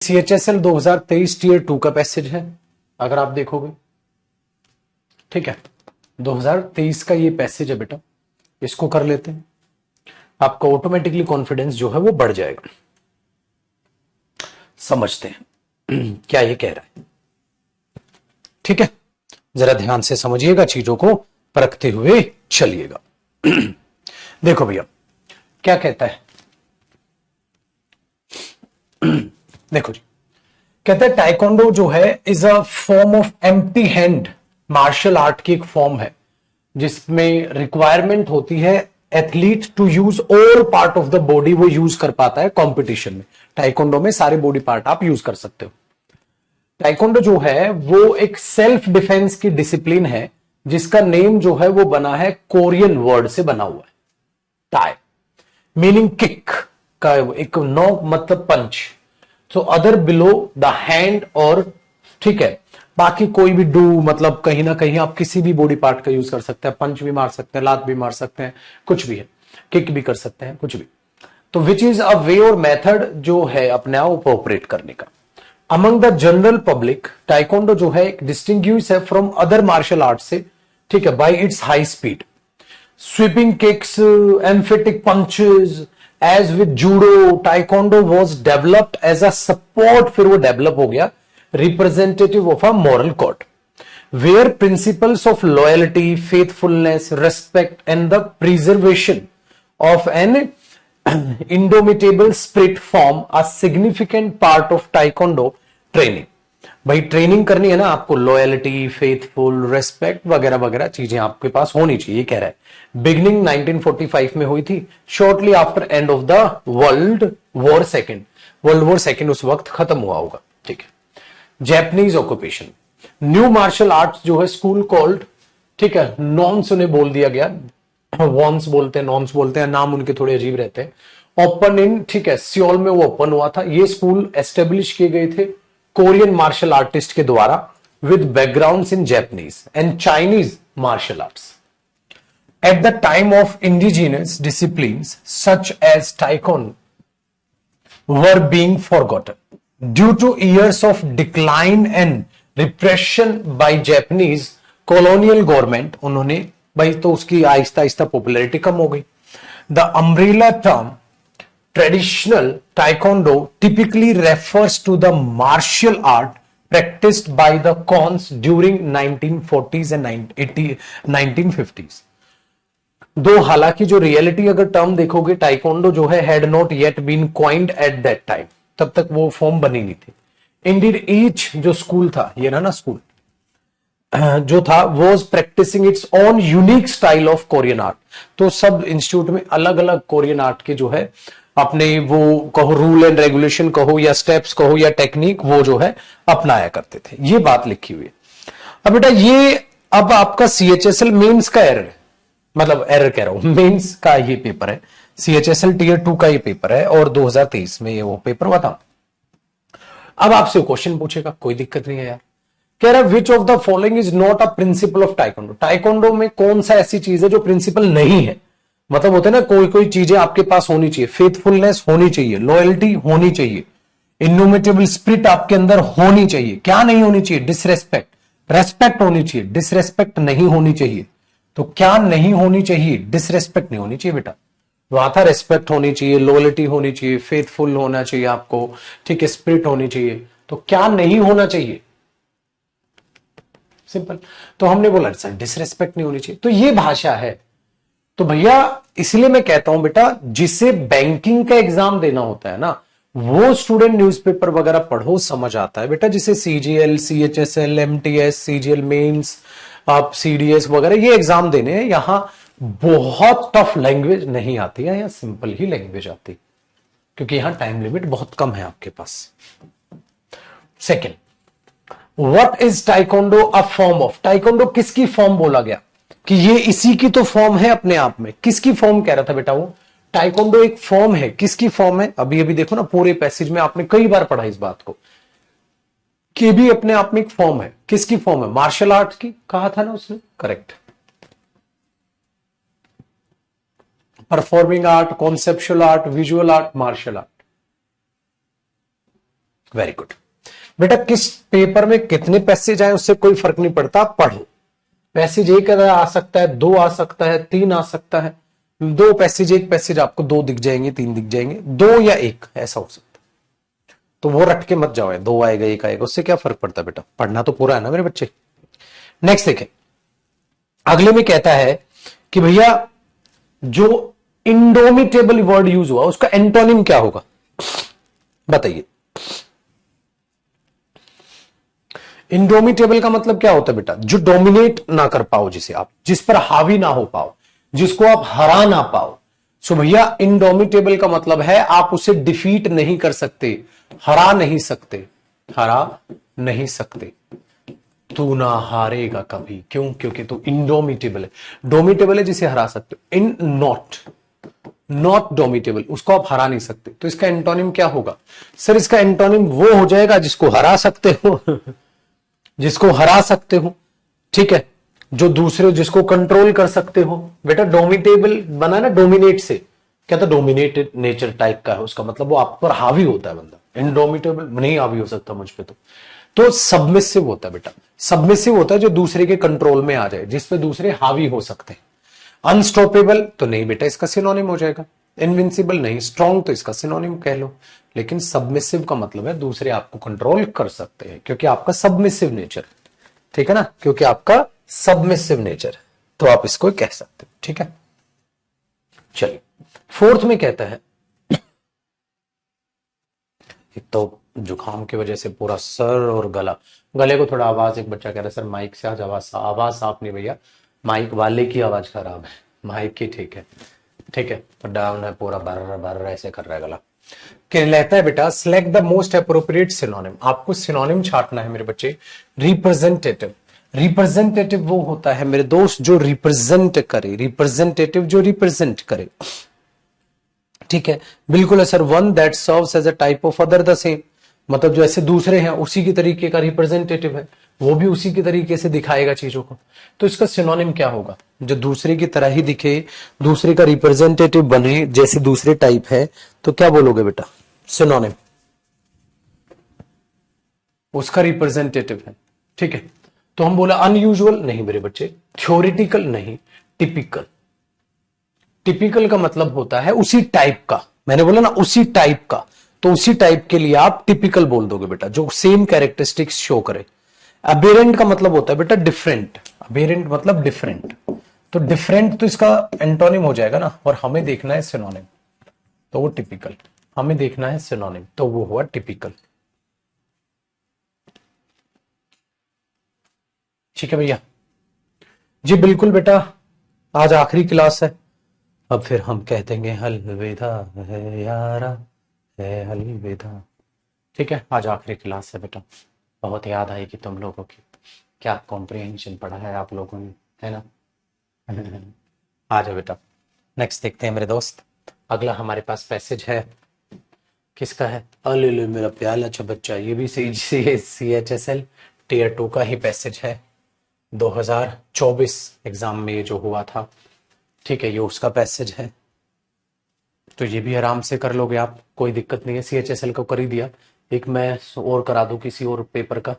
CHSL 2023 tier 2 का passage है, अगर आप देखोगे। ठीक है, 2023 का ये पैसेज है बेटा, इसको कर लेते हैं, आपका ऑटोमेटिकली कॉन्फिडेंस जो है वो बढ़ जाएगा। समझते हैं क्या ये कह रहा है। ठीक है, जरा ध्यान से समझिएगा, चीजों को परखते हुए चलिएगा। देखो भैया क्या कहता है, देखो जी, कहता है टाइकोंडो जो है is a form of empty hand martial art की एक फॉर्म है जिसमें रिक्वायरमेंट होती है athlete to use all part of the body, वो यूज कर पाता है कंपटीशन में। टाइकोंडो में सारे बॉडी पार्ट आप यूज कर सकते हो। टाइकोंडो जो है वो एक सेल्फ डिफेंस की डिसिप्लिन है जिसका नेम जो है वो बना है कोरियन वर्ड से बना हुआ है, टाई मीनिंग किक का, एक नो मतलब punch, so other below the hand, और ठीक है बाकी कोई भी डू मतलब कहीं ना कहीं आप किसी भी बॉडी पार्ट का यूज कर सकते हैं, पंच भी मार सकते हैं, लात भी मार सकते हैं, कुछ भी है, किक भी कर सकते हैं, कुछ भी। तो विच इज अ वे और मेथड जो है अपने आप ऑपरेट करने का। Among the general public taekwondo जो है एक डिस्टिंग्विश है फ्रॉम अदर मार्शल आर्ट से, ठीक है, by its high speed, sweeping kicks, emphatic punches. As with judo, taekwondo was developed as a support, फिर वो डेवलप हो गया representative of a moral code where principles of loyalty, faithfulness, respect and the preservation of an indomitable spirit form a significant part of taekwondo training। भाई training करनी है ना आपको, loyalty, faithful, respect वगैरह वगैरह चीजें आपके पास होनी चाहिए, कह रहा है। बिगनिंग 1945 में हुई थी, shortly after end of the world war second. World war second उस वक्त खत्म हुआ होगा। ठीक है, Japanese occupation, new martial arts जो है स्कूल कॉल्ड, ठीक है, नॉन्स उन्हें बोल दिया गया, वॉन्स बोलते हैं, नॉन्स बोलते हैं, नाम उनके थोड़े अजीब रहते हैं। ओपन इन, ठीक है, सियोल में वो ओपन हुआ था। ये स्कूल एस्टेब्लिश किए गए थे कोरियन मार्शल आर्टिस्ट के द्वारा with backgrounds in Japanese and Chinese martial arts. At the time of indigenous disciplines such as taekkyon were being forgotten due to years of decline and repression by Japanese colonial government। उन्होंने भाई तो उसकी Aahista Aahista popularity कम हो गई। The umbrella term traditional taekwondo typically refers to the martial art practiced by the cons during 1940s and 1950s। दो हालांकि जो रियलिटी अगर टर्म देखोगे, टाइकोंडो जो है had not yet been coined at that time, तब तक वो फॉर्म बनी नहीं थी। इंडीड ईच जो स्कूल था, ये ना स्कूल जो था was practicing its own unique style of Korean art. तो सब इंस्टीट्यूट में अलग अलग कोरियन आर्ट के जो है अपने वो कहो रूल एंड रेगुलेशन कहो या स्टेप्स कहो या टेक्निक, वो जो है अपनाया करते थे। ये बात लिखी हुई है। अब बेटा ये अब आपका CHSL मेंस का एरर है, मतलब एरर कह रहा हूं, मेंस का ये पेपर है, CHSL टीयर 2 का ये पेपर है और 2023 में ये वो पेपर हुआ था। अब आपसे क्वेश्चन पूछेगा, कोई दिक्कत नहीं है यार। कह रहा है which of the following is not a principle of taekwondo. Taekwondo में कौन सा ऐसी चीज है जो प्रिंसिपल नहीं है, मतलब होते ना कोई कोई चीजें आपके पास होनी चाहिए, फेथफुलनेस होनी चाहिए, लॉयल्टी होनी चाहिए, इनोमिटेबल स्पिरिट आपके अंदर होनी चाहिए। क्या नहीं होनी चाहिए? डिसरेस्पेक्ट। रेस्पेक्ट होनी चाहिए, डिसरेस्पेक्ट नहीं होनी चाहिए। तो क्या नहीं होनी चाहिए? डिसरेस्पेक्ट नहीं होनी चाहिए बेटा। वहां था रेस्पेक्ट होनी चाहिए, लॉयल्टी होनी चाहिए, फेथफुल होना चाहिए आपको, ठीक है, स्पिरिट होनी चाहिए। तो क्या नहीं होना चाहिए? सिंपल। तो हमने बोला सर डिसरेस्पेक्ट नहीं होनी चाहिए, तो ये भाषा है। तो भैया इसलिए मैं कहता हूं बेटा, जिसे बैंकिंग का एग्जाम देना होता है ना, वो स्टूडेंट न्यूज़पेपर वगैरह पढ़ो, समझ आता है बेटा। जिसे CGL, CHSL, MTS, CGL mains, आप CDS वगैरह ये एग्जाम देने हैं, यहां बहुत टफ लैंग्वेज नहीं आती है, यहां सिंपल ही लैंग्वेज आती है, क्योंकि यहां टाइम लिमिट बहुत कम है आपके पास। Second, what is taekwondo a form of? Taekwondo किसकी फॉर्म बोला गया कि ये इसी की तो फॉर्म है अपने आप में? किसकी फॉर्म कह रहा था बेटा वो? टाइकोंडो एक फॉर्म है। किसकी फॉर्म है? अभी अभी देखो ना पूरे पैसेज में आपने कई बार पढ़ा इस बात को कि भी अपने आप में एक फॉर्म है। किसकी फॉर्म है? मार्शल आर्ट की, कहा था ना उसने, correct. Performing art, conceptual art, visual art, martial art. Very good बेटा। किस पेपर में कितने पैसेज आए उससे कोई फर्क नहीं पड़ता, पढ़ो। पैसेज एक आ सकता है, दो आ सकता है, तीन आ सकता है। दो पैसेज, एक पैसेज आपको दो दिख जाएंगे, तीन दिख जाएंगे, दो या एक ऐसा हो सकता है। तो वो रट के मत जाओ, है दो आएगा एक आएगा, उससे क्या फर्क पड़ता है बेटा, पढ़ना तो पूरा है ना मेरे बच्चे। नेक्स्ट देखें, अगले में कहता है कि भैया जो इंडोमिटेबल वर्ड यूज हुआ उसका एंटोनिम क्या होगा, बताइए। इंडोमिटेबल का मतलब क्या होता है बेटा, जो डोमिनेट ना कर पाओ, जिसे आप, जिस पर हावी ना हो पाओ, जिसको आप हरा ना पाओ। सो भैया इंडोमिटेबल का मतलब है आप उसे डिफीट नहीं कर सकते, हरा नहीं सकते, हरा नहीं सकते। तू ना हारेगा कभी, क्यों, क्योंकि तू इंडोमिटेबल है। डोमिटेबल है जिसे हरा सकते हो, इन नॉट डोमिटेबल, उसको आप हरा नहीं सकते। तो इसका एंटोनिम क्या होगा सर, इसका एंटोनिम वो हो जाएगा जिसको हरा सकते हो जिसको हरा सकते हो, ठीक है, जो दूसरे, जिसको कंट्रोल कर सकते हो। बेटा डोमिटेबल बना ना डोमिनेट से, क्या था, डोमिनेटेड नेचर टाइप का है उसका मतलब, वो आप पर हावी होता है बंदा। इनडोमिटेबल नहीं हावी हो सकता मुझ पे तो सबमिसिव होता है बेटा। सबमिसिव होता है जो दूसरे के कंट्रोल में आ जाए, जिसपे दूसरे हावी हो सकते हैं। अनस्टॉपेबल तो नहीं बेटा, इसका सिनोनिम हो जाएगा। इनविंसिबल नहीं, स्ट्रॉन्ग तो इसका सिनोनिम कह लो। लेकिन सबमिसिव का मतलब है दूसरे आपको कंट्रोल कर सकते हैं, क्योंकि आपका सबमिसिव नेचर, ठीक है ना, क्योंकि आपका सबमिसिव नेचर है, तो आप इसको कह सकते हो, ठीक है। चलिए फोर्थ में कहता है, एक तो जुकाम की वजह से पूरा सर और गला, गले को थोड़ा आवाज, एक बच्चा कह रहा है सर माइक से आज आवाज साफ नहीं भैया, माइक वाले की आवाज खराब है, माइक की ठीक है, ठीक है, तो डाउन है पूरा, भर भर ऐसे कर रहा है गला। कहलाता है बेटा select the most appropriate synonym. आपको सिनोनिम छाटना है मेरे बच्चे। रिप्रेजेंटेटिव, रिप्रेजेंटेटिव वो होता है मेरे दोस्त जो रिप्रेजेंट करे, रिप्रेजेंटेटिव जो रिप्रेजेंट करे, ठीक है, बिल्कुल है sir. One that serves as a type of other the same, मतलब जो ऐसे दूसरे हैं उसी की तरीके का रिप्रेजेंटेटिव है, वो भी उसी की तरीके से दिखाएगा चीजों को। तो इसका सिनोनिम क्या होगा, जो दूसरे की तरह ही दिखे, दूसरे का रिप्रेजेंटेटिव बने, जैसे दूसरे टाइप है, तो क्या बोलोगे बेटा सिनोनिम, उसका रिप्रेजेंटेटिव है, ठीक है। तो हम बोला अनयूजुअल नहीं मेरे बच्चे, थ्योरिटिकल नहीं, टिपिकल। टिपिकल का मतलब होता है उसी टाइप का, मैंने बोला ना उसी टाइप का, तो उसी टाइप के लिए आप टिपिकल बोल दोगे बेटा, जो सेम कैरेक्टरिस्टिक्स शो करे। अबेरेंट का मतलब होता है बेटा डिफरेंट, अबेरेंट मतलब डिफरेंट, तो डिफरेंट तो इसका एंटोनिम हो जाएगा ना, और हमें देखना है सिनोनिम, तो वो टिपिकल। हमें देखना है सिनोनिम, तो वो हुआ टिपिकल, ठीक है भैया जी। बिल्कुल बेटा, आज आखिरी क्लास है, अब फिर हम कह देंगे अलविदा है यारा, है अलविदा, ठीक है। आज आखिरी क्लास है बेटा, बहुत याद आएगी तुम लोगों की, क्या कॉम्प्रिहेंशन पढ़ा है आप लोगों ने, है ना आ जाओ बेटा। नेक्स्ट देखते हैं मेरे दोस्त, अगला हमारे पास पैसेज है, किसका है, अले मेरा प्याला अच्छा बच्चा, ये भी CHSL टीयर 2 का ही पैसेज है, 2024 एग्जाम में ये जो हुआ था, ठीक है, ये उसका पैसेज है। तो ये भी आराम से कर लोगे आप, कोई दिक्कत नहीं है। CHSL को कर ही दिया, एक मैं और करा दूं किसी और पेपर का,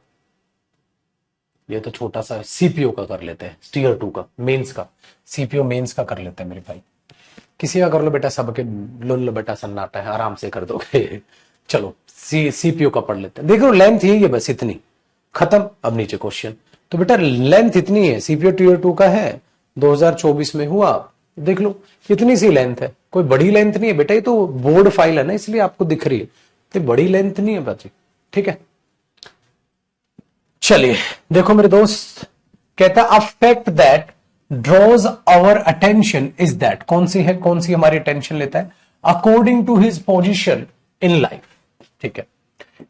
ये तो छोटा सा CPO का कर लेते हैं, टीयर 2 का, मेंस का, CPO मेंस का कर लेते हैं मेरे भाई, किसी का कर लो बेटा, सबके लो बेटा, सन्नाटा है, आराम से कर दोगे चलो CPO का पढ़ लेते हैं। देखो लेंथ यही है बस, इतनी, खत्म। अब नीचे क्वेश्चन, तो बेटा लेंथ इतनी है, CPO टीयर 2 का है, 2024 में हुआ, देख लो इतनी सी लेंथ है, कोई बड़ी लेंथ नहीं है बेटा, ये तो बोर्ड फाइल है ना, इसलिए आपको दिख रही है, तो बड़ी लेंथ नहीं है बच्चे, ठीक है। चलिए देखो मेरे दोस्त, कहता है a fact that draws our attention is that, कौन सी है, कौन सी हमारी अटेंशन लेता है, according to his position in life, ठीक है।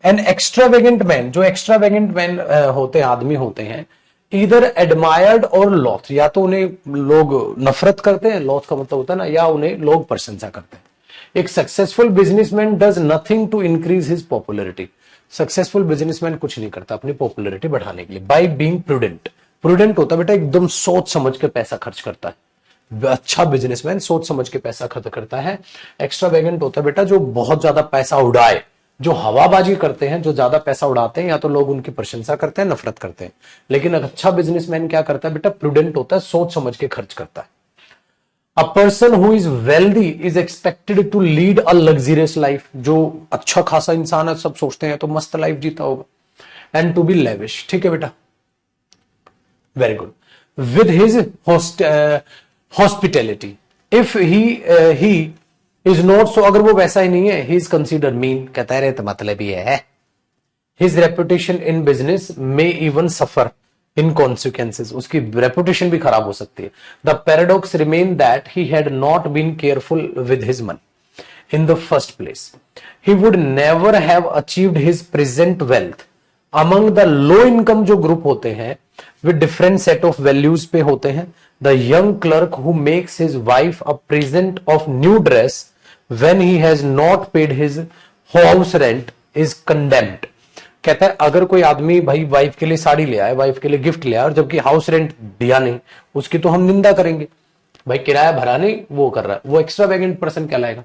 एन एक्स्ट्रावेगेंट मैन, जो एक्स्ट्रावेगेंट मैन होते हैं, आदमी होते हैं, इधर एडमायर्ड और लॉथ, या तो उन्हें लोग नफरत करते हैं, लॉथ का मतलब होता है ना, या उन्हें लोग प्रशंसा करते हैं। एक successful businessman does nothing to increase his popularity, successful businessman कुछ नहीं करता अपनी पॉपुलरिटी बढ़ाने के लिए, बाय बीइंग प्रूडेंट। प्रूडेंट होता है बेटा एकदम सोच समझ के पैसा खर्च करता है, अच्छा बिजनेसमैन सोच समझ के पैसा खर्च करता है। एक्स्ट्रावेगेंट होता है बेटा जो बहुत ज्यादा पैसा उड़ाए, जो हवाबाजी करते हैं, जो ज्यादा पैसा उड़ाते हैं, या तो लोग उनकी प्रशंसा करते हैं, नफरत करते हैं। लेकिन एक अच्छा बिजनेसमैन क्या करता है बेटा, प्रूडेंट होता है, सोच समझ के खर्च करता है। A person who is wealthy is expected to lead a luxurious life. जो अच्छा खासा इंसान है, सब सोचते हैं तो मस्त लाइफ जीता होगा। एंड टू बी लेविश, ठीक है बेटा, very good. With his hospitality, if he is not so, अगर वो वैसा ही नहीं है, ही इज कंसिडर्ड मीन, कहता है रे तो मतलब ही है। हिज रेपुटेशन इन बिजनेस में इवन सफर इन कॉन्सिक्वेंसेज, उसकी रेपुटेशन भी खराब हो सकती है। The paradox remain that he had not been careful with his money in the first place, he would never have achieved his present wealth. Among the low income जो group होते हैं, with different set of values पे होते हैं। The young clerk who makes his wife a present of new dress when he has not paid his house rent is condemned. कहता है अगर कोई आदमी भाई वाइफ के लिए साड़ी ले आए, वाइफ के लिए गिफ्ट ले आए, और जबकि हाउस रेंट दिया नहीं, उसकी तो हम निंदा करेंगे। भाई किराया भरा नहीं, वो कर रहा है, वो एक्स्ट्रावेगेंट पर्सन कहलाएगा।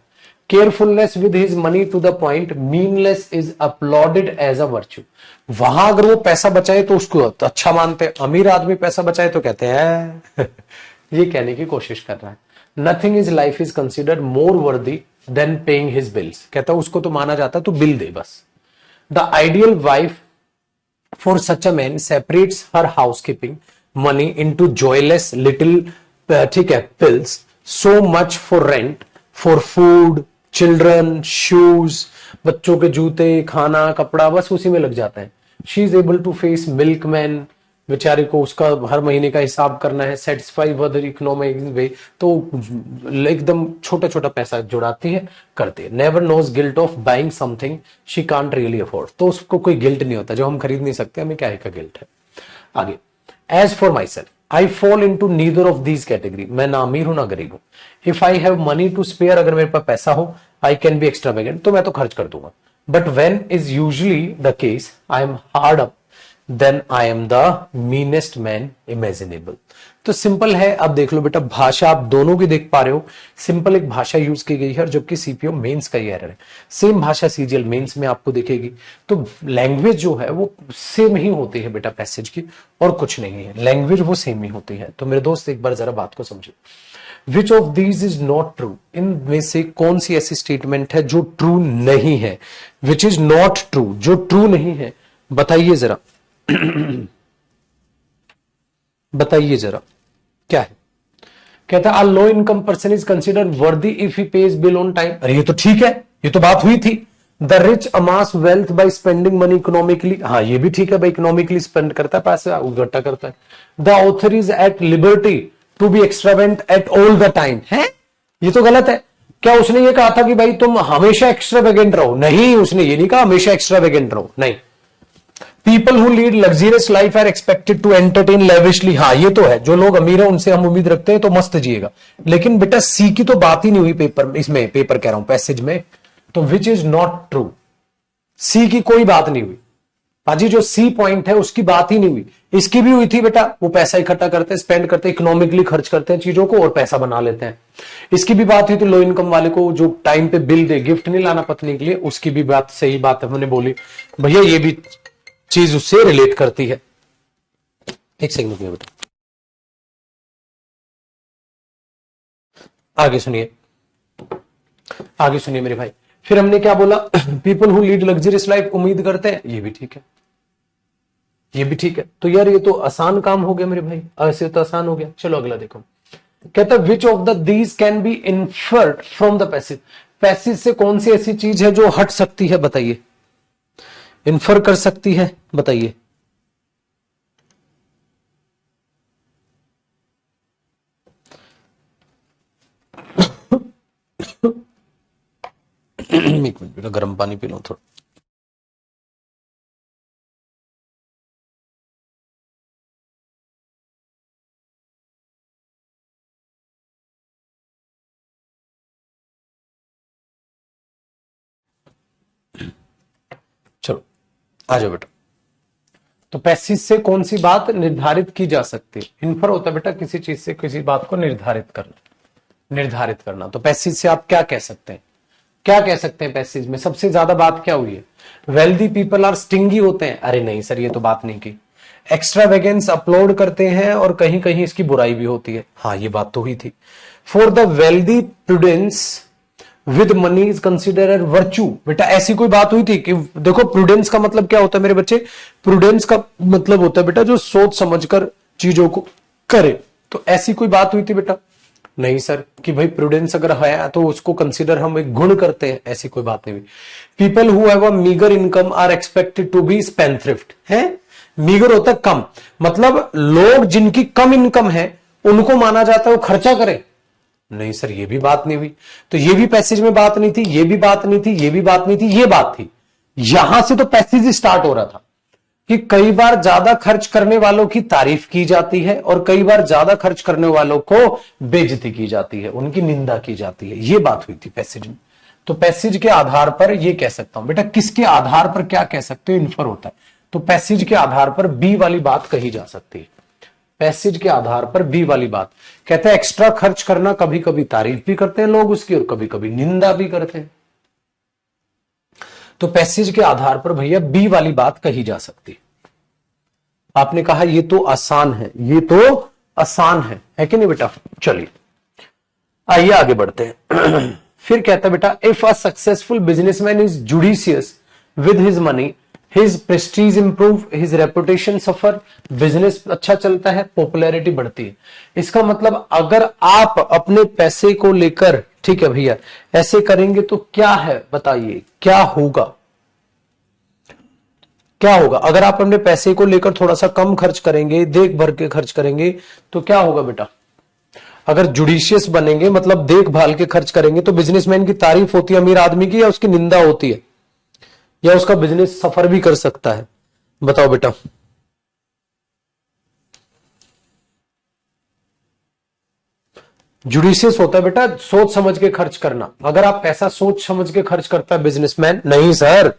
Carefulness with his money to the point meanness is applauded as a virtue. वहां अगर वो पैसा बचाए तो उसको अच्छा मानते हैं, अमीर आदमी पैसा बचाए तो कहते हैं ये कहने की कोशिश कर रहा है। Nothing is life is considered मोर वर्दी देन पेइंग हिज बिल्स। कहता है उसको तो माना जाता है तो बिल दे बस। The ideal wife for such a man separates her housekeeping money into joyless little ठीक है pills, so much for rent, for food, children, shoes, बच्चों के जूते, खाना, कपड़ा, बस उसी में लग जाता है। she is able to face milkman, बेचारे को उसका हर महीने का हिसाब करना है, सेटिस्फाई वदर इकोनॉमिक वे, तो एकदम छोटा छोटा पैसा जुड़ाती है, करती है। Never knows guilt of buying something she can't really afford, तो उसको कोई गिल्ट नहीं होता, जो हम खरीद नहीं सकते हमें क्या है का गिल्ट है। आगे, as for myself I fall into neither of these category, मैं ना अमीर हूं ना गरीब हूं। If I have money to spare, अगर मेरे पास पैसा हो, आई कैन बी एक्स्ट्रावेगेंट, तो मैं तो खर्च कर दूंगा। But when is usually the case I am hard up, then I am the meanest man imaginable. तो सिंपल है, अब देख लो बेटा, भाषा आप दोनों की देख पा रहे हो, सिंपल एक भाषा यूज की गई है, जबकि सीपीओ मेंस का ही एरर है। सेम भाषा सीजीएल मेंस में आपको दिखेगी, तो लैंग्वेज जो है वो सेम ही होती है बेटा पैसेज की, और कुछ नहीं है, लैंग्वेज वो सेम ही होती है। तो मेरे दोस्त एक बार जरा बात को समझो, which of these is not true, इनमें से कौन सी ऐसी स्टेटमेंट है जो ट्रू नहीं है, विच इज नॉट ट्रू, जो ट्रू नहीं है, बताइए जरा बताइए जरा क्या है। कहता है low income person is consider worthy if he pays bill on time. अरे ये तो ठीक है, ये तो बात हुई थी। The rich amass wealth by spending money economically, हाँ ये भी ठीक है भाई, इकोनॉमिकली स्पेंड करता है पैसा, इकट्ठा करता है। The author is at liberty to be extravagant at all the time, है ये तो गलत है। क्या उसने ये कहा था कि भाई तुम हमेशा एक्स्ट्रावेगेंट रहो? नहीं, उसने ये नहीं कहा हमेशा एक्स्ट्रावेगेंट रहो, नहीं। People who lead luxurious life are expected to entertain lavishly, हाँ ये तो है, जो लोग अमीर हैं उनसे हम उम्मीद रखते हैं तो मस्त जिएगा। लेकिन बेटा सी की तो बात ही नहीं हुई पेपर, इसमें पेपर कह रहा हूं पैसेज में, तो विच इज नॉट ट्रू, सी की कोई बात नहीं हुई पाजी, जो सी पॉइंट है उसकी बात ही नहीं हुई। इसकी भी हुई थी बेटा, वो पैसा इकट्ठा करते हैं, स्पेंड करते हैं, इकोनॉमिकली खर्च करते हैं चीजों को और पैसा बना लेते हैं। इसकी भी बात हुई थी लो इनकम वाले को जो टाइम पे बिल दे, गिफ्ट नहीं लाना पत्नी के लिए, उसकी भी बात सही बात हमने बोली, भैया ये भी चीज उससे रिलेट करती है। एक सेकंड में बेटा आगे सुनिए, आगे सुनिए मेरे भाई। फिर हमने क्या बोला, people who lead luxurious life उम्मीद करते हैं, ये भी ठीक है, ये भी ठीक है। तो यार ये तो आसान काम हो गया मेरे भाई, ऐसे तो आसान हो गया। चलो अगला देखो, कहता है which of the these can be inferred from the passive, passive से कौन सी ऐसी चीज है जो हट सकती है, बताइए, इन्फर कर सकती है, बताइए। एक मिनट बेटा, गर्म पानी पी लो थोड़ा। चलो आ जाओ बेटा। तो पैसिव से कौन सी बात निर्धारित की जा सकती है? इन्फर होता है बेटा किसी चीज से किसी बात को निर्धारित करना, निर्धारित करना। तो पैसिव से आप क्या कह सकते हैं? क्या कह सकते हैं पैसेज में? सबसे ज्यादा बात क्या हुई है? वेल्दी पीपल आर स्टिंगी होते हैं। अरे नहीं सर, ये तो बात नहीं की। एक्स्ट्रा वेगेंस अपलोड करते हैं और कहीं कहीं इसकी बुराई भी होती है। हाँ, ये बात तो हुई थी। For the wealthy prudence with money is consider virtue. बेटा ऐसी कोई बात हुई थी कि देखो, प्रूडेंस का मतलब क्या होता है मेरे बच्चे? प्रूडेंस का मतलब होता है बेटा जो सोच समझकर चीजों को करे। तो ऐसी कोई बात हुई थी बेटा? नहीं सर, कि भाई प्रूडेंस अगर है तो उसको कंसीडर हम एक गुण करते हैं, ऐसी कोई बात नहीं हुई। People who have a meagre income are expected to be spendthrift है। मीगर होता है कम, मतलब लोग जिनकी कम इनकम है उनको माना जाता है वो खर्चा करे। नहीं सर, ये भी बात नहीं हुई। तो ये भी पैसेज में बात नहीं थी, ये भी बात नहीं थी, ये भी बात नहीं थी, ये बात थी। यहां से तो पैसेज स्टार्ट हो रहा था कि कई बार ज्यादा खर्च करने वालों की तारीफ की जाती है और कई बार ज्यादा खर्च करने वालों को बेइज्जती की जाती है, उनकी निंदा की जाती है। ये बात हुई थी पैसेज में। तो पैसेज के आधार पर ये कह सकता हूं बेटा, किसके आधार पर क्या कह सकते हो? इन्फर होता है। तो पैसेज के आधार पर बी वाली बात कही जा सकती है। पैसेज के आधार पर बी वाली बात कहते हैं, एक्स्ट्रा खर्च करना कभी कभी तारीफ भी करते हैं लोग उसकी और कभी कभी निंदा भी करते हैं। तो पैसेज के आधार पर भैया बी वाली बात कही जा सकती है। आपने कहा ये तो आसान है, ये तो आसान है कि नहीं बेटा? चलिए आइए आगे बढ़ते हैं। फिर कहता है बेटा, if a successful businessman is judicious with his money, his Prestige improve, his reputation suffer. Business अच्छा चलता है, पॉपुलैरिटी बढ़ती है। इसका मतलब अगर आप अपने पैसे को लेकर, ठीक है भैया, ऐसे करेंगे तो क्या है बताइए, क्या होगा? क्या होगा अगर आप अपने पैसे को लेकर थोड़ा सा कम खर्च करेंगे, देख भर के खर्च करेंगे, तो क्या होगा बेटा? अगर जुडिशियस बनेंगे मतलब देखभाल के खर्च करेंगे, तो बिजनेसमैन की तारीफ होती है अमीर आदमी की, या उसकी निंदा होती है, या उसका बिजनेस सफर भी कर सकता है? बताओ बेटा। जुडिशियस होता है बेटा सोच समझ के खर्च करना। अगर आप पैसा सोच समझ के खर्च करता है बिजनेसमैन, नहीं सर,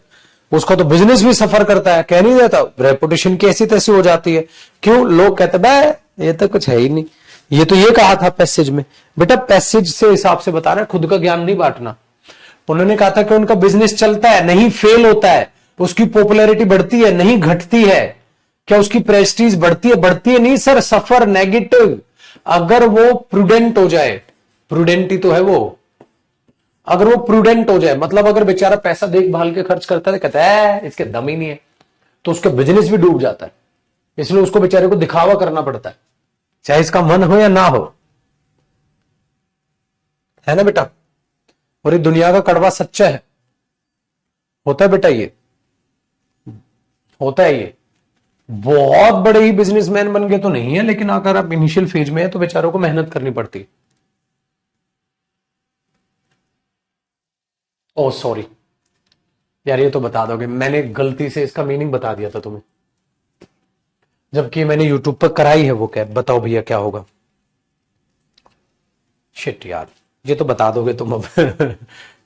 उसका तो बिजनेस भी सफर करता है, कह नहीं देता, रेपुटेशन की ऐसी तैसी हो जाती है। क्यों? लोग कहते हैं ये तो कुछ है ही नहीं। ये तो ये कहा था पैसेज में बेटा, पैसेज से हिसाब से बता रहा है, खुद का ज्ञान नहीं बांटना। उन्होंने कहा था कि उनका बिजनेस चलता है, नहीं फेल होता है, उसकी पॉपुलैरिटी बढ़ती है, नहीं घटती है। क्या उसकी प्रेस्टीज बढ़ती है? बढ़ती है नहीं सर, सफर नेगेटिव। अगर वो प्रूडेंट हो जाए, प्रूडेंट ही तो है वो, अगर वो प्रूडेंट हो जाए मतलब अगर बेचारा पैसा देखभाल के खर्च करता है, कहता है इसके दम ही नहीं है, तो उसका बिजनेस भी डूब जाता है। इसलिए उसको बेचारे को दिखावा करना पड़ता है, चाहे इसका मन हो या ना हो, है ना बेटा? और ये दुनिया का कड़वा सच्चा है। होता है बेटा, ये होता है। ये बहुत बड़े ही बिजनेसमैन बन गए तो नहीं है, लेकिन अगर आप इनिशियल फेज में है तो बेचारों को मेहनत करनी पड़ती है। ओह सॉरी यार, ये तो बता दोगे, मैंने गलती से इसका मीनिंग बता दिया था तुम्हें, जबकि मैंने यूट्यूब पर कराई है वो कैब। बताओ भैया क्या होगा? शिट यार, ये तो बता दोगे तुम अब।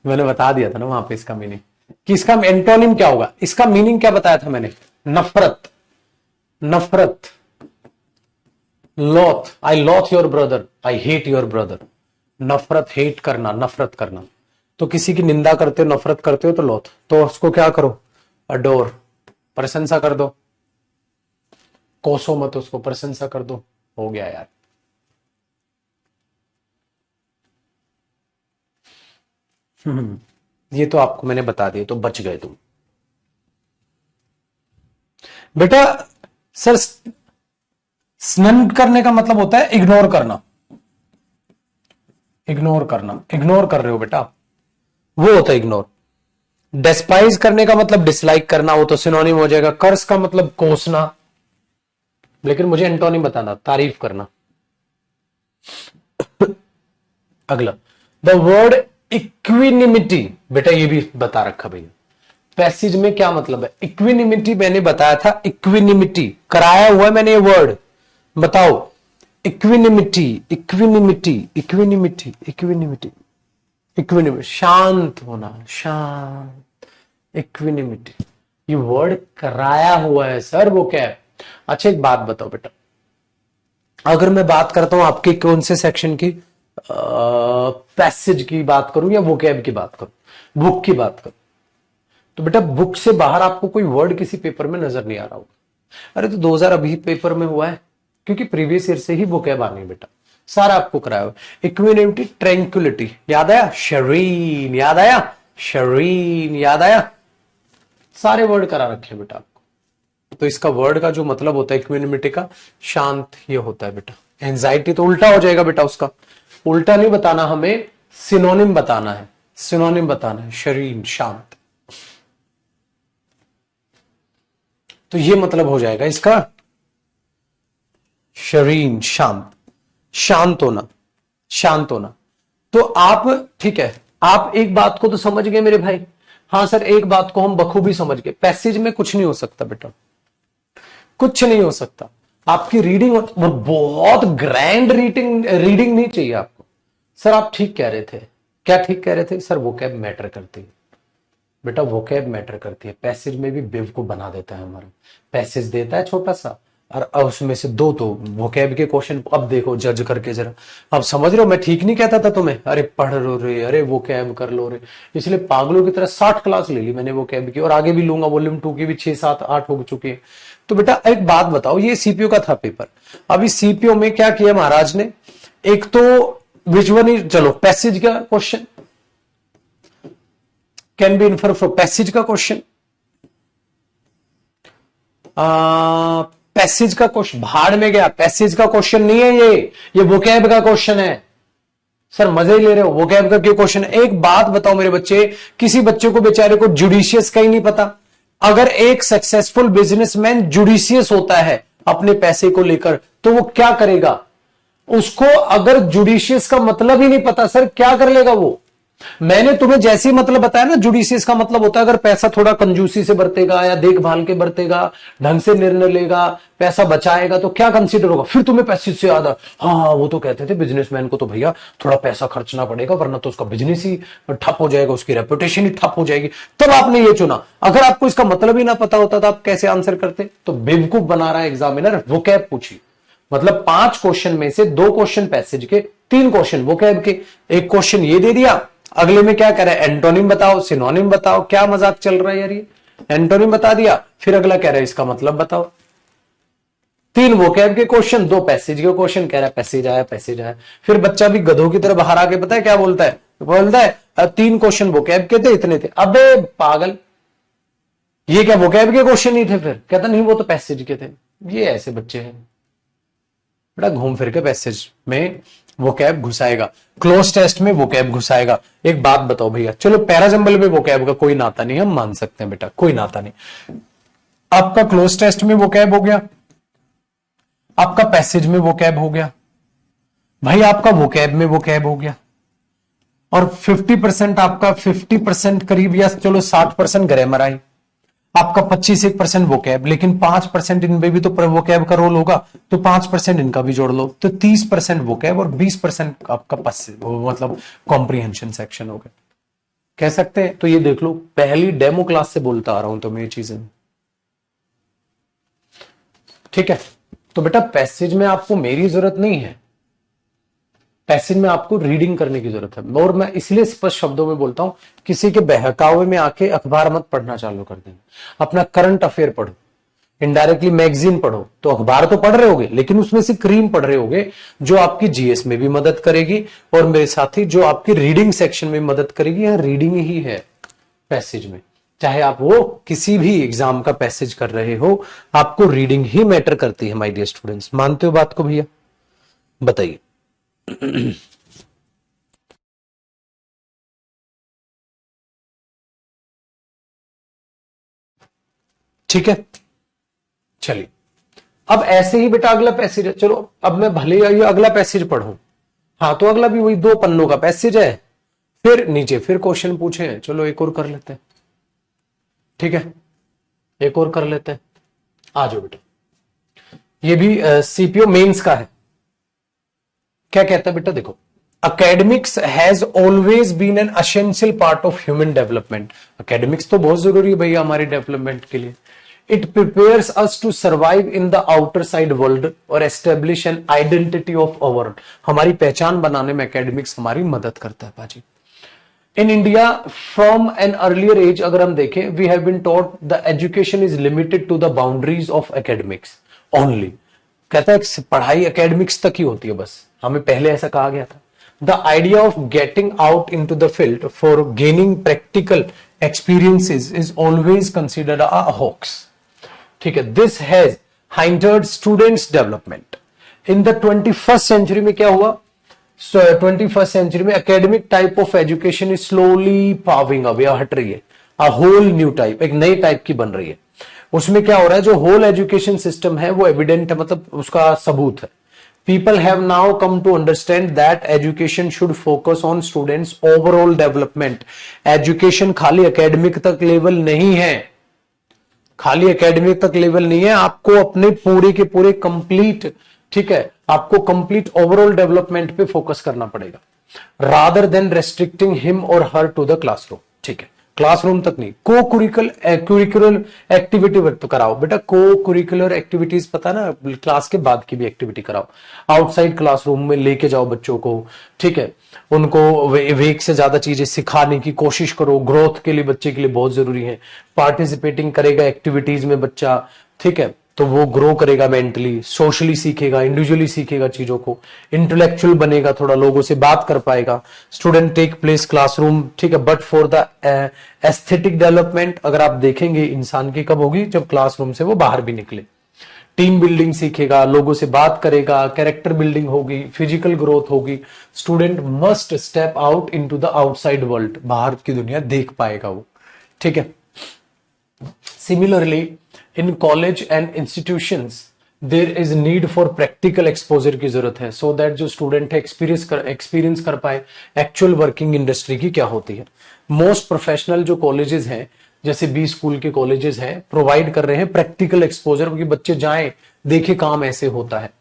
मैंने बता दिया था ना वहां पे इसका मीनिंग, कि इसका एंटोनिम क्या होगा। इसका मीनिंग क्या बताया था मैंने? नफरत, नफरत, loathe. I loathe your brother, I hate your brother. नफरत, हेट करना, नफरत करना। तो किसी की निंदा करते हो, नफरत करते हो तो लॉथ, तो उसको क्या करो? अडोर, प्रशंसा कर दो, कोसो मत उसको, प्रशंसा कर दो। हो गया यार। ये तो आपको मैंने बता दिया, तो बच गए तुम बेटा। सर स्नन करने का मतलब होता है इग्नोर करना, इग्नोर करना, इग्नोर कर रहे हो बेटा, वो होता है इग्नोर। डिस्पाइज करने का मतलब डिसलाइक करना, वो तो सिनोनिम हो जाएगा। कर्स का मतलब कोसना, लेकिन मुझे एंटोनिम बताना, तारीफ करना। अगला, द वर्ड इक्विनिमिटी, बेटा ये भी बता रखा भैया पैसेज में क्या मतलब है। इक्विनिमिटी मैंने बताया था, इक्विनिमिटी कराया हुआ है मैंने ये वर्ड, बताओ। इक्विनिमिटी, इक्विनिमिटी, इक्विनिमिटी, इक्विनिमिटी, इक्विनिमिटी, शांत होना, शांत, इक्विनिमिटी, ये वर्ड कराया हुआ है सर, वो क्या है? अच्छा एक बात बताओ बेटा, अगर मैं बात करता हूं आपके कौन से सेक्शन की, पैसेज की बात करूं या वोकैब की बात करूं? बुक की बात करो तो बेटा बुक से बाहर आपको कोई वर्ड किसी पेपर में नजर नहीं आ रहा होगा। अरे तो 2000 अभी पेपर में हुआ है क्योंकि प्रीवियस ईयर से ही वोकैब आनी है बेटा, सारा आपको कराया हुआ। इक्विनिमिटी, ट्रैंक्विलिटी याद आया, शरीन याद आया, शरीन याद आया, सारे वर्ड करा रखे बेटा आपको। तो इसका वर्ड का जो मतलब होता है इक्विनिमिटी का, शांत ये होता है बेटा। एंजाइटी तो उल्टा हो जाएगा बेटा, उसका उल्टा नहीं बताना, हमें सिनोनिम बताना है, सिनोनिम बताना है, शरीन शांत। तो ये मतलब हो जाएगा इसका, शरीन शांत, शांत होना, शांत होना। तो आप ठीक है, आप एक बात को तो समझ गए मेरे भाई। हाँ सर, एक बात को हम बखूबी समझ गए, पैसेज में कुछ नहीं हो सकता बेटा, कुछ नहीं हो सकता। आपकी रीडिंग वो बहुत ग्रैंड रीडिंग नहीं चाहिए आपको। सर आप ठीक कह रहे थे, क्या ठीक कह रहे थे सर? वोकैब मैटर करती है बेटा, वोकैब मैटर करती है। पैसेज में भी बेवकूफ बना देता है हमारा, पैसेज देता है छोटा सा और उसमें से दो तो वोकैब के क्वेश्चन। अब देखो जज करके जरा, अब समझ रहे हो मैं ठीक नहीं कहता था तुम्हें, अरे पढ़ लो रे, अरे वोकैब कर लो रे। इसलिए पागलों की तरह 60 क्लास ले ली मैंने वोकैब की, और आगे भी लूंगा, वॉल्यूम 2 की भी 6, 7, 8 हो चुकी है। तो बेटा एक बात बताओ, ये सीपीओ का था पेपर, अभी सीपीओ में क्या किया महाराज ने, एक तो विजुअली, चलो पैसेज का question can be infer from passage का क्वेश्चन, पैसेज का क्वेश्चन भाड़ में गया, पैसेज का क्वेश्चन नहीं है ये वोकैब का क्वेश्चन है। सर मजे ही ले रहे हो, वोकैब का क्यों क्वेश्चन है? एक बात बताओ मेरे बच्चे, किसी बच्चे को बेचारे को जुडिशियस का ही नहीं पता। अगर एक सक्सेसफुल बिजनेसमैन जुडिशियस होता है अपने पैसे को लेकर, तो वो क्या करेगा? उसको अगर जुडिशियस का मतलब ही नहीं पता, सर क्या कर लेगा वो? मैंने तुम्हें जैसे मतलब बताया ना, जुडिशियस का मतलब होता है अगर पैसा थोड़ा कंजूसी से बरतेगा या देखभाल के बरतेगा, ढंग से निर्णय लेगा, पैसा बचाएगा, तो क्या कंसीडर होगा? फिर तुम्हें पैसे से याद, हाँ वो तो कहते थे बिजनेसमैन को तो भैया थोड़ा पैसा खर्चना पड़ेगा वरना तो उसका बिजनेस ही ठप हो जाएगा, उसकी रेपुटेशन ही ठप हो जाएगी। तब आपने ये चुना। अगर आपको इसका मतलब ही ना पता होता तो आप कैसे आंसर करते? तो बेवकूफ बना रहा है एग्जामिनर। वोकैब पूछी, मतलब 5 क्वेश्चन में से 2 क्वेश्चन पैसेज के, 3 क्वेश्चन वोकैब के। एक क्वेश्चन ये दे दिया, अगले में क्या कह रहा है? एंटोनिम बताओ, सिनोनिम बताओ। क्या मजाक चल रहा है यार? ये एंटोनिम बता दिया, फिर अगला कह रहा है इसका मतलब बताओ। 3 वोकैब के क्वेश्चन, 2 पैसेज के क्वेश्चन, कह रहा है पैसेज आया, पैसेज आया। फिर बच्चा भी गधों की तरह बाहर आके पता है क्या बोलता है? बोलता है 3 क्वेश्चन वोकैब के थे, इतने थे। अबे पागल, ये क्या वोकैब के क्वेश्चन नहीं थे? फिर कहता नहीं वो तो पैसेज के थे। ये ऐसे बच्चे हैं बेटा, घूम फिर के पैसेज में वोकैब घुसाएगा, क्लोज टेस्ट में वोकैब घुसाएगा। एक बात बताओ भैया, चलो पैराजंबल में वोकैब का कोई नाता नहीं, हम मान सकते हैं बेटा, कोई नाता नहीं। आपका क्लोज टेस्ट में वोकैब हो गया, आपका पैसेज में वोकैब हो गया भाई, आपका वोकैब में वोकैब हो गया, और 50% आपका 50% करीब, या चलो 60% ग्रामर आई, आपका 25% वोकैब, लेकिन 5% इनमें भी तो वोकैब का रोल होगा, तो 5% इनका भी जोड़ लो, तो 30% वोकैब और 20% आपका मतलब कॉम्प्रिहेंशन सेक्शन हो गया, कह सकते हैं। तो ये देख लो, पहली डेमो क्लास से बोलता आ रहा हूं तुम्हें ये चीजें, ठीक है। तो बेटा पैसेज में आपको मेरी जरूरत नहीं है, पैसेज में आपको रीडिंग करने की जरूरत है। और मैं इसलिए स्पष्ट शब्दों में बोलता हूं, किसी के बहकावे में आके अखबार मत पढ़ना चालू कर देना, अपना करंट अफेयर पढ़ो, इनडायरेक्टली मैगजीन पढ़ो। तो अखबार तो पढ़ रहे होगे, लेकिन उसमें से क्रीम पढ़ रहे होगे जो आपकी जीएस में भी मदद करेगी, और मेरे साथी जो आपकी रीडिंग सेक्शन में मदद करेगी। यहां रीडिंग ही है पैसेज में, चाहे आप वो किसी भी एग्जाम का पैसेज कर रहे हो, आपको रीडिंग ही मैटर करती है माय डियर स्टूडेंट्स। मानते हो बात को भैया? बताइए। ठीक है, चलिए अब ऐसे ही बेटा अगला पैसेज है। चलो अब मैं भले ही अगला पैसेज पढ़ूं, हाँ तो अगला भी वही 2 पन्नों का पैसेज है, फिर नीचे फिर क्वेश्चन पूछे हैं। चलो एक और कर लेते हैं, ठीक है, एक और कर लेते हैं। आ जाओ बेटा, ये भी सीपीओ मेंस का है। क्या कहता है बेटा? देखो, academics has always been an essential part of human development. Academics तो बहुत जरूरी है भैया हमारे डेवलपमेंट के लिए। It prepares us to survive in the outside world और establish an identity of our. हमारी पहचान बनाने में एकेडमिक्स हमारी मदद करता है बाजी। In India from an earlier age अगर हम देखें, we have been taught the education is limited to the boundaries of academics only. कहता है पढ़ाई एकेडमिक्स तक ही होती है बस, हमें पहले ऐसा कहा गया था। The idea of getting out into the field for gaining practical experiences is always considered a hoax. ठीक है, this has hindered students development. In the 21st century में क्या हुआ? 21st सेंचुरी में academic type of education is slowly paving away, हट रही है। A whole new type, एक नई टाइप की बन रही है। उसमें क्या हो रहा है, जो होल एजुकेशन सिस्टम है वो एविडेंट है, मतलब उसका सबूत है। People have now come to understand that education should focus on students overall development. Education खाली एकेडमिक तक लेवल नहीं है, खाली एकेडमिक तक लेवल नहीं है, आपको अपने पूरे के पूरे कंप्लीट, ठीक है, आपको कंप्लीट ओवरऑल डेवलपमेंट पे फोकस करना पड़ेगा, रादर देन रेस्ट्रिक्टिंग हिम और हर टू द क्लासरूम। ठीक है, क्लासरूम तक नहीं, को कुरिकुलर एक्टिविटी तो कराओ बेटा, को कुरिकुलर एक्टिविटीज पता ना, क्लास के बाद की भी एक्टिविटी कराओ, आउटसाइड क्लासरूम में लेके जाओ बच्चों को। ठीक है, उनको वेक से ज्यादा चीजें सिखाने की कोशिश करो, ग्रोथ के लिए बच्चे के लिए बहुत जरूरी है। पार्टिसिपेटिंग करेगा एक्टिविटीज में बच्चा, ठीक है, तो वो ग्रो करेगा, मेंटली सोशली सीखेगा, इंडिविजुअली सीखेगा चीजों को, इंटेलेक्चुअल बनेगा, थोड़ा लोगों से बात कर पाएगा। स्टूडेंट टेक प्लेस क्लासरूम, ठीक है, but for the aesthetic development अगर आप देखेंगे इंसान की कब होगी, जब क्लासरूम से वो बाहर भी निकले, टीम बिल्डिंग सीखेगा, लोगों से बात करेगा, कैरेक्टर बिल्डिंग होगी, फिजिकल ग्रोथ होगी। Student must step out into the outside world, बाहर की दुनिया देख पाएगा वो। ठीक है, similarly in college and institutions there is need for practical exposure की जरूरत है, सो दैट जो स्टूडेंट है एक्सपीरियंस कर पाए एक्चुअल वर्किंग इंडस्ट्री की क्या होती है। मोस्ट प्रोफेशनल जो कॉलेजेस हैं, जैसे बी स्कूल के कॉलेजेस हैं, प्रोवाइड कर रहे हैं प्रैक्टिकल एक्सपोजर, क्योंकि बच्चे जाएं देखे काम ऐसे होता है।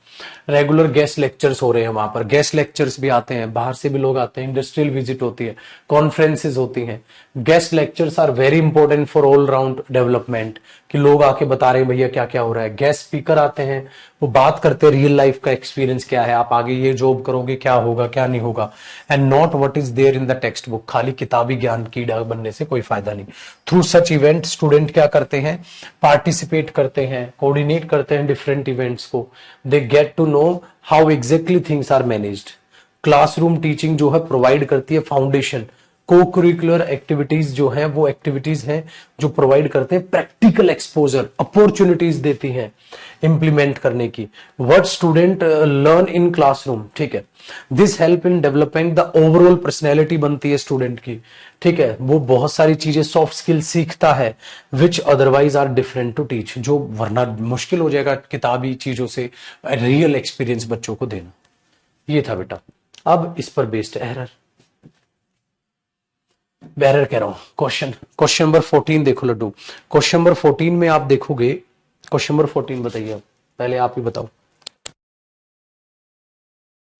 रेगुलर गेस्ट लेक्चर्स हो रहे हैं वहां पर, गेस्ट लेक्चर्स भी आते हैं, बाहर से भी लोग आते हैं, इंडस्ट्रियल विजिट होती है, कॉन्फ्रेंसेस होती हैं। Guest lectures are very important for all round development, कि लोग आके बता रहे हैं भैया क्या क्या हो रहा है। गेस्ट स्पीकर आते हैं, वो बात करते हैं रियल लाइफ का एक्सपीरियंस क्या है, आप आगे ये जॉब करोगे क्या होगा क्या नहीं होगा, and not what is there in the text book. खाली किताबी ज्ञान कीड़ा बनने से कोई फायदा नहीं। थ्रू सच इवेंट स्टूडेंट क्या करते हैं, पार्टिसिपेट करते हैं, कोऑर्डिनेट करते हैं डिफरेंट इवेंट्स को, they get to know how exactly things are managed. Classroom teaching जो है प्रोवाइड करती है फाउंडेशन। को करिकुलर एक्टिविटीज जो है वो एक्टिविटीज हैं जो प्रोवाइड करते हैं प्रैक्टिकल एक्सपोजर, अपॉर्चुनिटीज देती हैं इंप्लीमेंट करने की। What student learn in classroom, ठीक है, this help in developing the overall personality बनती है स्टूडेंट की। ठीक है, वो बहुत सारी चीजें सॉफ्ट स्किल सीखता है which otherwise are different to teach, जो वरना मुश्किल हो जाएगा किताबी चीजों से रियल एक्सपीरियंस बच्चों को देना। ये था बेटा। अब इस पर बेस्ड एरर कह रहा हूं, क्वेश्चन नंबर 14 देखो लड्डू। क्वेश्चन नंबर 14 में आप देखोगे, क्वेश्चन नंबर 14 बताइए, आप पहले आप ही बताओ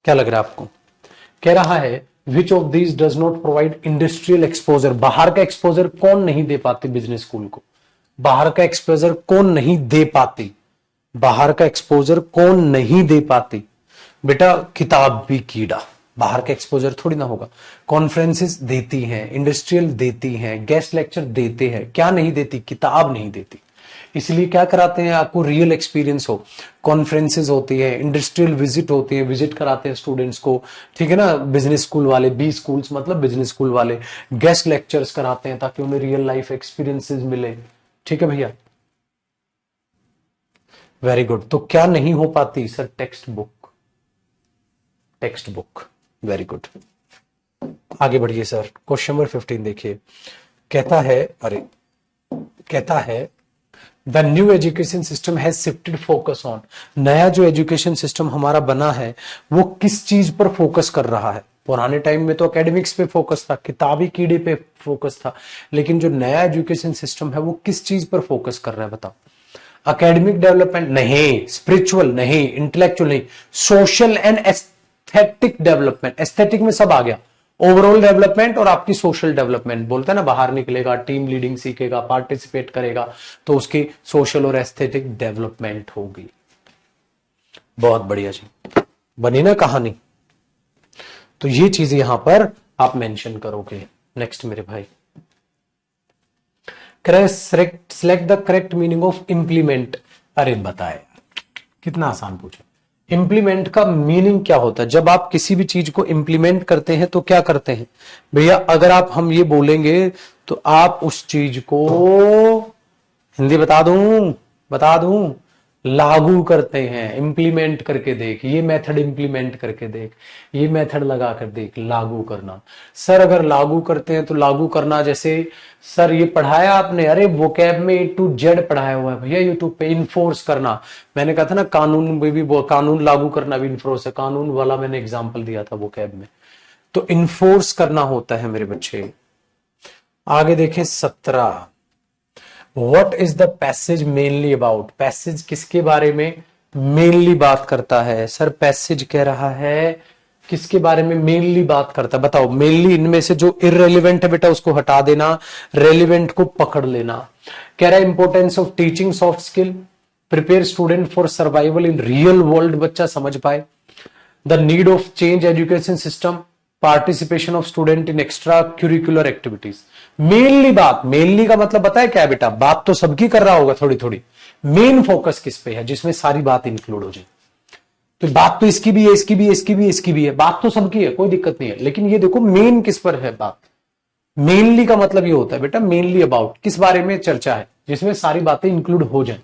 क्या लग रहा है आपको। कह रहा है which of these does not provide industrial exposure. बाहर का एक्सपोजर कौन नहीं दे पाते बिजनेस स्कूल को, बाहर का एक्सपोजर कौन नहीं दे पाती, बाहर का एक्सपोजर कौन नहीं दे पाती बेटा, किताब भी कीड़ा, बाहर का एक्सपोजर थोड़ी ना होगा। कॉन्फ्रेंसेस देती हैं, इंडस्ट्रियल देती हैं, गेस्ट लेक्चर देते हैं, क्या नहीं देती, किताब नहीं देती। इसलिए क्या कराते हैं, आपको रियल एक्सपीरियंस हो। कॉन्फ्रेंसेस होती है, इंडस्ट्रियल विजिट होती है, विजिट कराते हैं स्टूडेंट्स को, ठीक है ना, बिजनेस स्कूल वाले, बी स्कूल्स मतलब बिजनेस स्कूल वाले गेस्ट लेक्चर्स कराते हैं ताकि उन्हें रियल लाइफ एक्सपीरियंसेस मिले। ठीक है भैया, वेरी गुड। तो क्या नहीं हो पाती sir, text book, text book, very good. आगे बढ़िए सर, क्वेश्चन नंबर 15 देखिए। कहता है, अरे कहता है the new education system has shifted focus on. नया जो एजुकेशन सिस्टम हमारा बना है वो किस चीज पर फोकस कर रहा है। पुराने टाइम में तो एकेडमिक्स पे फोकस था, किताबी कीड़े पे फोकस था, लेकिन जो नया एजुकेशन सिस्टम है वो किस चीज पर फोकस कर रहा है बताओ। एकेडमिक डेवलपमेंट नहीं, स्पिरिचुअल नहीं, इंटेलेक्चुअल नहीं, social and aesthetic development. Aesthetic में सब आ गया, ओवरऑल डेवलपमेंट और आपकी सोशल डेवलपमेंट। बोलते हैं ना, बाहर निकलेगा, टीम लीडिंग सीखेगा, पार्टिसिपेट करेगा, तो उसकी सोशल और एस्थेटिक डेवलपमेंट होगी। बहुत बढ़िया जी, बनी ना कहानी। तो ये चीज यहां पर आप मेंशन करोगे, नेक्स्ट मेरे भाई, select the correct meaning of implement. अरे बताए, कितना आसान पूछा। इंप्लीमेंट का मीनिंग क्या होता है? जब आप किसी भी चीज को इंप्लीमेंट करते हैं तो क्या करते हैं भैया? अगर आप हम ये बोलेंगे तो आप उस चीज को, हिंदी बता दूं, लागू करते हैं। इंप्लीमेंट करके देख, ये मेथड इंप्लीमेंट करके देख, ये मेथड लगा कर देख, लागू करना। सर अगर लागू करते हैं तो लागू करना जैसे, सर ये पढ़ाया आपने? अरे वोकैब में A to Z पढ़ाया हुआ है भैया यूट्यूब पे। इन्फोर्स करना, मैंने कहा था ना, कानून में भी कानून लागू करना भी इन्फोर्स है, कानून वाला मैंने एग्जाम्पल दिया था वोकैब में। तो इन्फोर्स करना होता है मेरे बच्चे। आगे देखें 17, What is the passage mainly about? Passage किसके बारे में मेनली बात करता है? सर पैसेज कह रहा है किसके बारे में मेनली बात करता है? बताओ। मेनली इनमें से जो इररेलेवेंट है बेटा उसको हटा देना, रेलिवेंट को पकड़ लेना। कह रहा है importance of teaching soft skill, prepare student for survival in real world, बच्चा समझ पाए। The need of change education system, participation of student in extra curricular activities. Mainly बात, मेनली का मतलब बताए क्या है बेटा? बात तो सबकी कर रहा होगा थोड़ी थोड़ी, मेन फोकस किस पे है जिसमें सारी बात इंक्लूड हो जाए। तो बात तो इसकी भी है, इसकी भी है, इसकी भी, इसकी भी है, बात तो सबकी है, कोई दिक्कत नहीं है। लेकिन ये देखो मेन किस पर है बात। मेनली का मतलब ये होता है बेटा, मेनली अबाउट, किस बारे में चर्चा है जिसमें सारी बातें इंक्लूड हो जाए।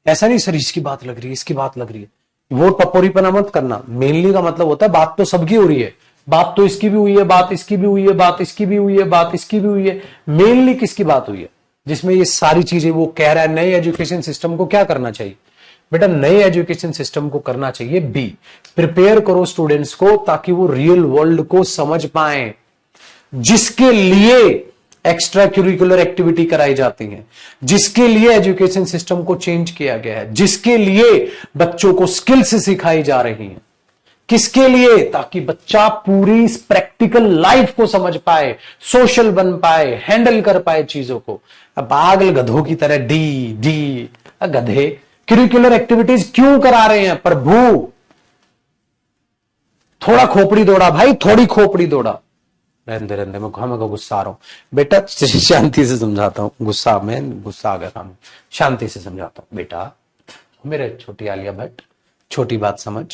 ऐसा नहीं सर इसकी बात लग रही है, इसकी बात लग रही है, वो टपोरीपना मत करना। मेनली का मतलब होता है बात तो सबकी हो रही है, बात तो इसकी भी हुई है, बात इसकी भी हुई है, बात इसकी भी हुई है, बात इसकी भी हुई है। मेनली किसकी बात हुई है? जिसमें ये सारी चीजें वो कह रहा है। नए एजुकेशन सिस्टम को क्या करना चाहिए बेटा? नए एजुकेशन सिस्टम को करना चाहिए बी, प्रिपेयर करो स्टूडेंट्स को ताकि वो रियल वर्ल्ड को समझ पाए, जिसके लिए एक्स्ट्रा क्यूरिकुलर एक्टिविटी कराई जाती है, जिसके लिए एजुकेशन सिस्टम को चेंज किया गया है, जिसके लिए बच्चों को स्किल्स सिखाई जा रही हैं। किसके लिए? ताकि बच्चा पूरी प्रैक्टिकल लाइफ को समझ पाए, सोशल बन पाए, हैंडल कर पाए चीजों को। अब पागल गधों की तरह डी डी, गधे करिकुलर एक्टिविटीज क्यों करा रहे हैं प्रभु? थोड़ा खोपड़ी दौड़ा भाई, थोड़ी खोपड़ी दौड़ा। रहने रहने मैं गुस्सा आ रहा हूं बेटा, शांति से समझाता हूं। गुस्सा आ गया, शांति से समझाता हूं बेटा। मेरे छोटी आलिया भट्ट, छोटी बात समझ,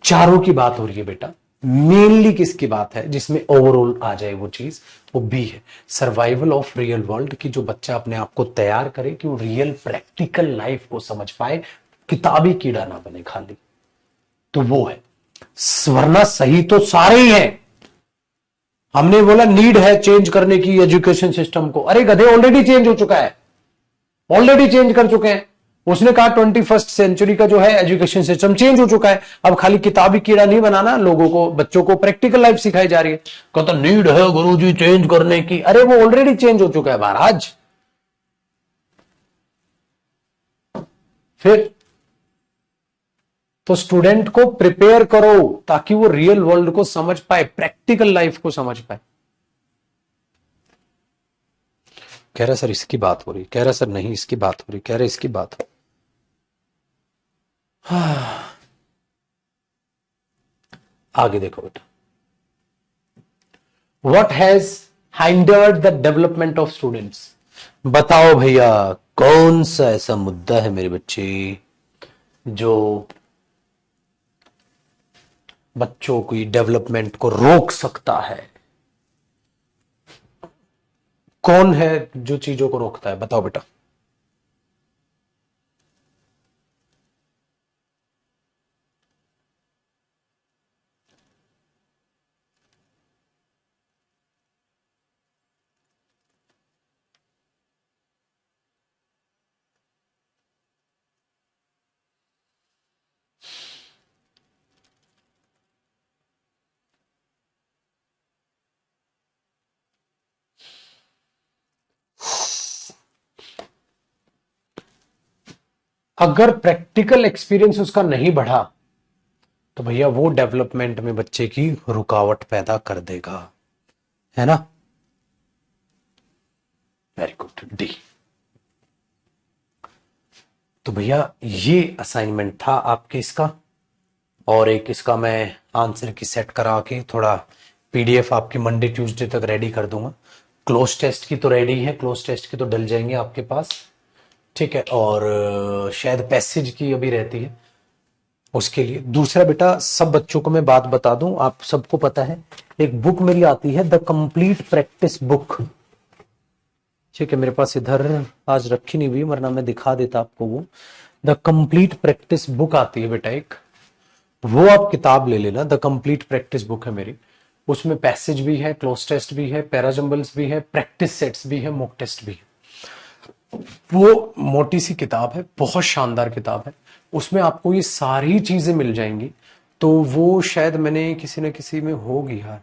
चारों की बात हो रही है बेटा। मेनली किसकी बात है जिसमें ओवरऑल आ जाए वो चीज? वो बी है, सर्वाइवल ऑफ रियल वर्ल्ड की। जो बच्चा अपने आप को तैयार करे कि वो रियल प्रैक्टिकल लाइफ को समझ पाए, किताबी कीड़ा ना बने खाली, तो वो है। वरना सही तो सारे ही हैं। हमने बोला नीड है चेंज करने की एजुकेशन सिस्टम को, अरे गधे ऑलरेडी चेंज हो चुका है, ऑलरेडी चेंज कर चुके हैं। उसने कहा 21st सेंचुरी का जो है एजुकेशन सिस्टम चेंज हो चुका है। अब खाली किताबी कीड़ा नहीं बनाना, लोगों को, बच्चों को प्रैक्टिकल लाइफ सिखाई जा रही है। कहता नीड है गुरुजी चेंज करने की, अरे वो ऑलरेडी चेंज हो चुका है महाराज। फिर तो स्टूडेंट को प्रिपेयर करो ताकि वो रियल वर्ल्ड को समझ पाए, प्रैक्टिकल लाइफ को समझ पाए। कह रहा सर इसकी बात हो रही, कह रहा सर नहीं इसकी बात हो रही, कह रहे इसकी बात हो। आगे देखो बेटा, what has hindered the development of students. बताओ भैया कौन सा ऐसा मुद्दा है मेरे बच्चे जो बच्चों की डेवलपमेंट को रोक सकता है? कौन है जो चीजों को रोकता है? बताओ बेटा। अगर प्रैक्टिकल एक्सपीरियंस उसका नहीं बढ़ा तो भैया वो डेवलपमेंट में बच्चे की रुकावट पैदा कर देगा, है ना? Very good, D. तो भैया ये असाइनमेंट था आपके इसका, और एक इसका मैं आंसर की सेट करा के थोड़ा पीडीएफ आपकी मंडे ट्यूसडे तक रेडी कर दूंगा। क्लोज टेस्ट की तो रेडी है, क्लोज टेस्ट की तो डल जाएंगे आपके पास, ठीक है। और शायद पैसेज की अभी रहती है उसके लिए। दूसरा बेटा, सब बच्चों को मैं बात बता दूं, आप सबको पता है एक बुक मेरी आती है द कंप्लीट प्रैक्टिस बुक, ठीक है। मेरे पास इधर आज रखी नहीं हुई वरना मैं दिखा देता आपको वो। द कंप्लीट प्रैक्टिस बुक आती है बेटा एक, वो आप किताब ले लेना। द कंप्लीट प्रैक्टिस बुक है मेरी, उसमें पैसेज भी है, क्लोज टेस्ट भी है, पैराजम्बल्स भी है, प्रैक्टिस सेट्स भी है, मॉक टेस्ट भी है। वो मोटी सी किताब है, बहुत शानदार किताब है, उसमें आपको ये सारी चीजें मिल जाएंगी। तो वो शायद मैंने किसी न किसी में होगी यार,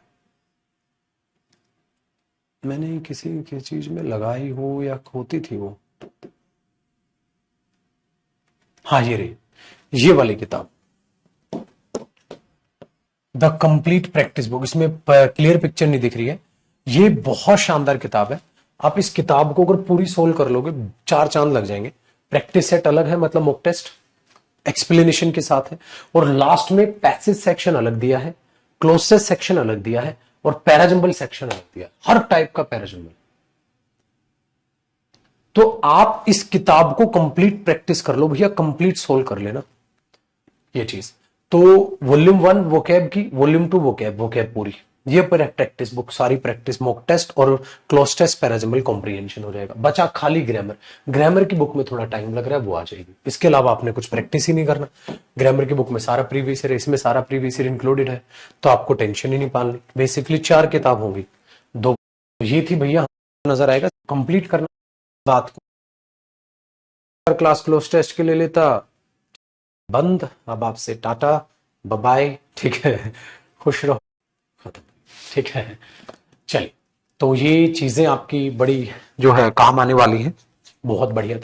मैंने किसी चीज में लगाई हो या होती थी वो। हाँ ये रही, ये वाली किताब द कंप्लीट प्रैक्टिस बुक। इसमें क्लियर पिक्चर नहीं दिख रही है, ये बहुत शानदार किताब है। आप इस किताब को अगर पूरी सोल्व कर लोगे 4 चांद लग जाएंगे। प्रैक्टिस सेट अलग है, मतलब मॉक टेस्ट एक्सप्लेनेशन के साथ है, और लास्ट में पैसेज सेक्शन अलग दिया है, क्लोजेस सेक्शन अलग दिया है, और पैराजम्बल सेक्शन अलग दिया है, हर टाइप का पैराजम्बल। तो आप इस किताब को कंप्लीट प्रैक्टिस कर लो भैया, कंप्लीट सोल्व कर लेना ये चीज। तो वॉल्यूम 1 वोकैब की, वॉल्यूम 2 वोकैब पूरी, ये प्रैक्टिस बुक सारी, प्रैक्टिस मॉक टेस्ट और क्लोज टेस्ट पैराजम्बल कॉम्प्रिहेंशन हो जाएगा। बचा खाली ग्रामर, ग्रामर की बुक में थोड़ा टाइम लग रहा है, वो आ जाएगी। इसके अलावा आपने कुछ प्रैक्टिस ही नहीं करना। ग्रामर की बुक में सारा प्रीवियस ईयर, इसमें सारा प्रीवियस ईयर इंक्लूडेड है, तो आपको टेंशन ही नहीं पालनी। बेसिकली 4 किताब होंगी, 2 ये थी भैया, नजर आएगा कंप्लीट करना रात को। क्लास क्लोज टेस्ट के ले लेता बंद, अब आपसे टाटा बाय, ठीक है, खुश रहो, खत्म, ठीक है। चलिए, तो ये चीजें आपकी बड़ी जो है काम आने वाली है, बहुत बढ़िया।